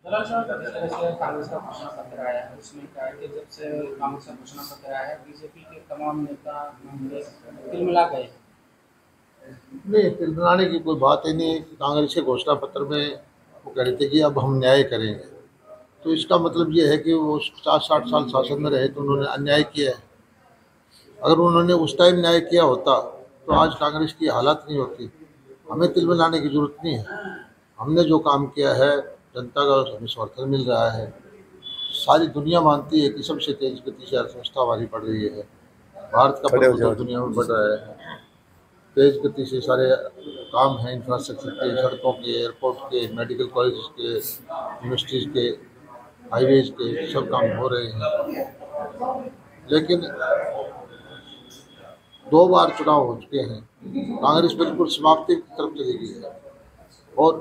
जिस तरह से कांग्रेस का घोषणा पत्र आया है उसमें क्या है कि जब से कांग्रेस का घोषणा पत्र आया है बीजेपी के तमाम नेता तिलमिला गए हैं। नहीं, तिलमिलाने की कोई बात ही नहीं। कांग्रेस के घोषणा पत्र में वो कह रहे थे कि अब हम न्याय करेंगे, तो इसका मतलब ये है कि वो 50-60 साल शासन में रहे तो उन्होंने अन्याय किया है। अगर उन्होंने उस टाइम न्याय किया होता तो आज कांग्रेस की हालत नहीं होती। हमें तिलमिलाने की जरूरत नहीं है। हमने जो काम किया है, जनता का हमें समर्थन मिल रहा है। सारी दुनिया मानती है कि सबसे तेज गति से अर्थव्यवस्था हमारी बढ़ रही है। भारत का प्रभुत्व दुनिया में बढ़ रहा है। तेज गति से सारे काम हैं, इंफ्रास्ट्रक्चर के, सड़कों के, एयरपोर्ट के, मेडिकल कॉलेज के, यूनिवर्सिटीज़ के, हाईवेज के, सब काम हो रहे हैं। लेकिन 2 बार चुनाव हो चुके हैं, कांग्रेस बिल्कुल समाप्ति की तरफ चली गई है। और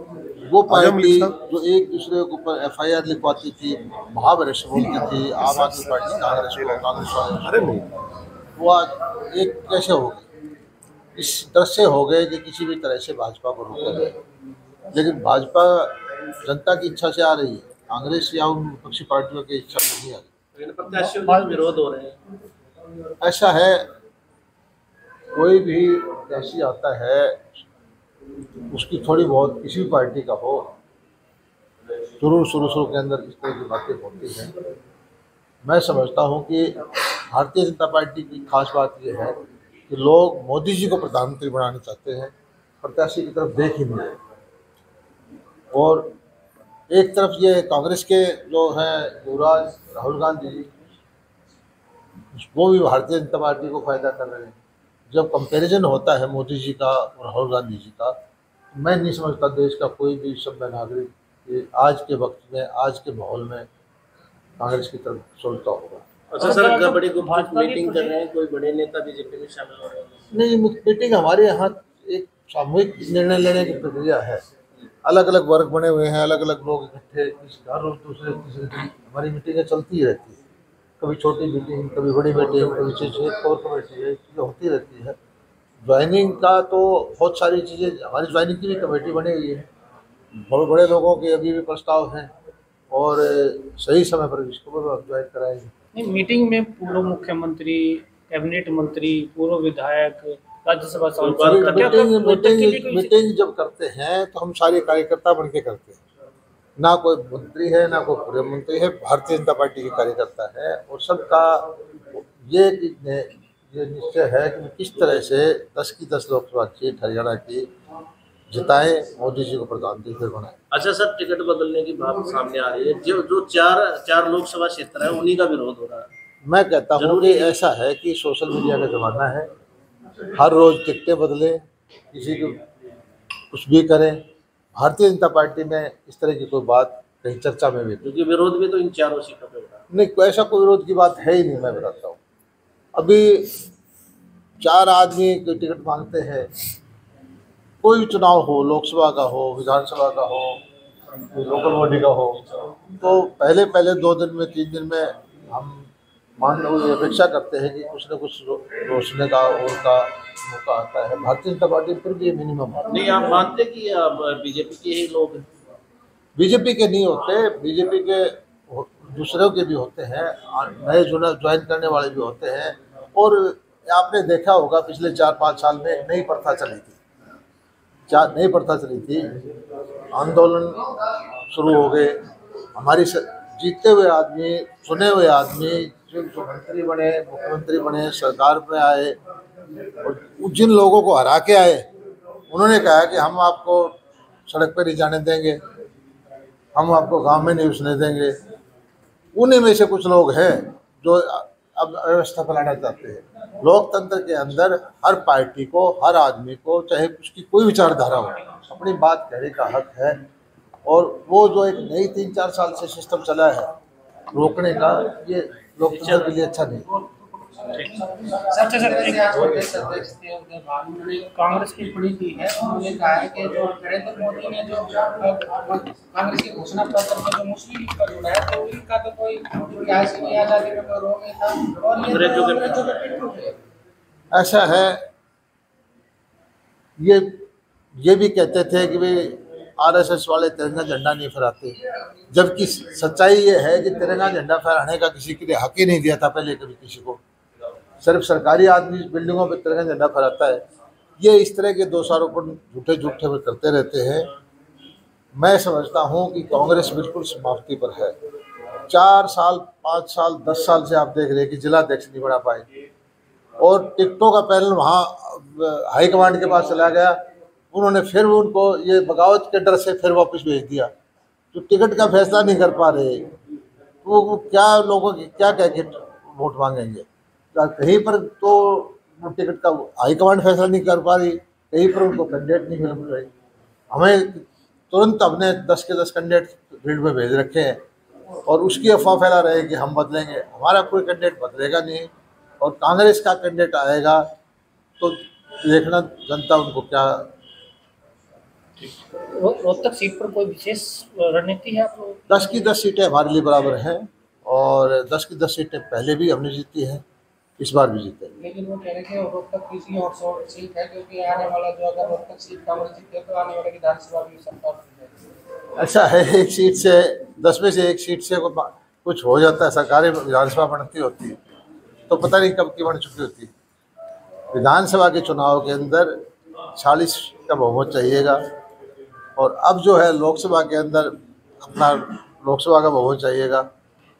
वो पार्टी जो एक दूसरे के ऊपर FIR लिखवाती थी, महाभ्रष्ट बोलती थी, आम आदमी पार्टी कांग्रेस को, कांग्रेस वाले वो आज एक कैसे हो गए? इस दृश्य हो गए कि किसी भी तरह से भाजपा को रोका जाए। लेकिन भाजपा जनता की इच्छा से आ रही है, कांग्रेस या उन विपक्षी पार्टियों की इच्छा से नहीं आ रही। प्रत्याशियों के विरोध हो रहे हैं। ऐसा है, कोई भी प्रत्याशी आता है, उसकी थोड़ी बहुत किसी भी पार्टी का हो, जरूर शुरू के अंदर इस तरह की बातें होती हैं। मैं समझता हूं कि भारतीय जनता पार्टी की खास बात यह है कि लोग मोदी जी को प्रधानमंत्री बनाना चाहते हैं, प्रत्याशी की तरफ देख ही नहीं रहे। और एक तरफ ये कांग्रेस के जो हैं युवराज राहुल गांधी जी, वो भी भारतीय जनता पार्टी को फायदा कर रहे हैं। जब कंपैरिजन होता है मोदी जी का और राहुल गांधी जी का, मैं नहीं समझता देश का कोई भी सभ्य नागरिक आज के वक्त में, आज के माहौल में कांग्रेस की तरफ सोचता होगा। अच्छा सर, बड़ी गुप्त मीटिंग कर रहे हैं, कोई बड़े नेता बीजेपी में शामिल हो रहे हैं? नहीं, मीटिंग हमारे यहाँ एक सामूहिक निर्णय लेने की प्रक्रिया है। अलग अलग वर्ग बने हुए हैं, अलग अलग लोग इकट्ठे हर रोज दूसरे तीसरे दिन हमारी मीटिंगें चलती रहती है। कभी छोटी मीटिंग, कभी बड़ी मीटिंग, कभी कोर कमेटी है, चीज़ें होती रहती है। ज्वाइनिंग का तो बहुत सारी चीज़ें, हमारी ज्वाइनिंग की भी कमेटी बनी हुई है। बड़े बड़े लोगों के अभी भी प्रस्ताव हैं और सही समय पर इसको ज्वाइन कराएंगे। नहीं, मीटिंग में पूर्व मुख्यमंत्री, कैबिनेट मंत्री, पूर्व विधायक, राज्यसभा सांसद मीटिंग जब करते हैं तो हम सारे कार्यकर्ता बन के करते हैं। ना कोई मंत्री है, ना कोई पूर्व मंत्री है, भारतीय जनता पार्टी के कार्यकर्ता है। और सबका ये निश्चय है कि किस तरह से 10 की 10 लोकसभा सीट हरियाणा की जिताएं, मोदी जी को प्रधानमंत्री फिर बनाए। अच्छा सर, टिकट बदलने की बात सामने आ रही है। जो चार लोकसभा क्षेत्र है उन्हीं का विरोध हो रहा है। मैं कहता हूँ कि ऐसा है कि सोशल मीडिया का जमाना है, हर रोज टिकटें बदले, किसी को कुछ भी करें। भारतीय जनता पार्टी में इस तरह की कोई बात कहीं चर्चा में भी, क्योंकि विरोध भी तो इन चारों सीटों पे हो रहा है। नहीं, ऐसा कोई विरोध की बात है ही नहीं। मैं बताता हूँ, अभी 4 आदमी कोई टिकट मांगते हैं, कोई भी चुनाव हो, लोकसभा का हो, विधानसभा का हो, लोकल बॉडी का हो, तो पहले 2 दिन में 3 दिन में हम अपेक्षा करते हैं कि कुछ न कुछ रोशनी का और का मौका आता है। भारतीय जनता पार्टी फिर भी मिनिमम है। नहीं, आप मानते कि बीजेपी के ही लोग हैं? बीजेपी के नहीं होते, बीजेपी के दूसरों के भी होते हैं, नए ज्वाइन करने वाले भी होते हैं। और आपने देखा होगा पिछले 4-5 साल में नई प्रथा चली थी, आंदोलन शुरू हो गए। हमारी जीते हुए आदमी, चुने हुए आदमी जो मंत्री बने, मुख्यमंत्री बने, सरकार में आए, और जिन लोगों को हरा के आए, उन्होंने कहा कि हम आपको सड़क पर नहीं जाने देंगे, हम आपको गांव में नहीं घुसने देंगे। उन्हीं में से कुछ लोग हैं जो अब अव्यवस्था फैलाना चाहते हैं। लोकतंत्र के अंदर हर पार्टी को, हर आदमी को, चाहे उसकी कोई विचारधारा हो, अपनी बात कहने का हक है। और वो जो एक नई 3-4 साल से सिस्टम चला है रोकने का, ये लोकतंत्र के लिए अच्छा नहीं। कांग्रेस की पड़ी थी है, उन्होंने कहा है कि जो नरेंद्र मोदी ने जो कांग्रेस के घोषणा पत्र में जो मुस्लिम लीग का जोड़ा है, तो उनका तो कोई सियासी आजादी में कोई रोक नहीं था, और ये ऐसा है। ये भी कहते थे कि भाई आरएसएस वाले तिरंगा झंडा नहीं फहराते, जबकि सच्चाई ये है कि तिरंगा झंडा फहराने का किसी के लिए हक ही नहीं दिया था पहले कभी किसी को। सिर्फ सरकारी आदमी बिल्डिंगों पे तिरंगा झंडा फहराता है। ये इस तरह के दोषारोपण झूठे झूठे में करते रहते हैं। मैं समझता हूँ कि कांग्रेस बिल्कुल समाप्ति पर है। 4 साल 5 साल 10 साल से आप देख रहे हैं कि जिला अध्यक्ष नहीं बना पाए, और टिकटों का पैनल वहाँ हाईकमांड के पास चला गया, उन्होंने फिर उनको ये बगावत के डर से फिर वापस भेज दिया। तो टिकट का फैसला नहीं कर पा रहे, तो वो क्या लोगों की क्या कह के वोट मांगेंगे? कहीं पर तो वो टिकट का हाईकमांड फैसला नहीं कर पा रही, कहीं पर उनको कैंडिडेट नहीं मिल रही। हमें तुरंत अपने 10 के 10 कैंडिडेट फील्ड में भेज रखे हैं, और उसकी अफवाह फैला रहे हैं कि हम बदलेंगे। हमारा कोई कैंडिडेट बदलेगा नहीं, और कांग्रेस का कैंडिडेट आएगा तो देखना जनता उनको क्या। रोहतक सीट पर कोई विशेष रणनीति है आप लोग? 10 की 10 सीटें हमारे लिए बराबर हैं, और 10 की 10 सीटें पहले भी हमने जीती हैं, इस बार भी जीतेंगे। लेकिन वो कह रहे थे रोहतक की इसलिए हॉटस्पॉट सीट है क्योंकि आने वाला जो अगर रोहतक सीट कांग्रेस जीते तो आने वाले विधानसभा में सत्ता मिल अच्छा है, एक सीट से 10 में से एक सीट से कुछ हो जाता है, सरकारी विधानसभा बनती होती है तो पता नहीं कब की बन चुकी होती है। विधानसभा के चुनाव के अंदर 40 का बहुमत चाहिएगा, और अब जो है लोकसभा के अंदर अपना लोकसभा का बहुमत चाहिएगा।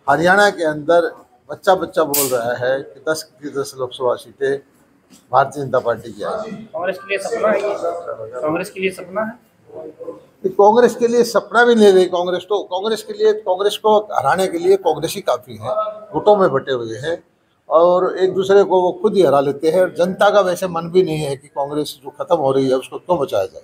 हरियाणा के अंदर बच्चा बोल रहा है कि 10 की 10 लोकसभा सीटें भारतीय जनता पार्टी की आएगी। कांग्रेस के लिए सपना है ये? कांग्रेस के लिए सपना है? कांग्रेस के लिए सपना भी नहीं रही। कांग्रेस के लिए, कांग्रेस को हराने के लिए कांग्रेस ही काफ़ी है, वोटों में बटे हुए हैं, और एक दूसरे को वो खुद ही हरा लेते हैं। जनता का वैसे मन भी नहीं है कि कांग्रेस जो खत्म हो रही है उसको क्यों बचाया जाए।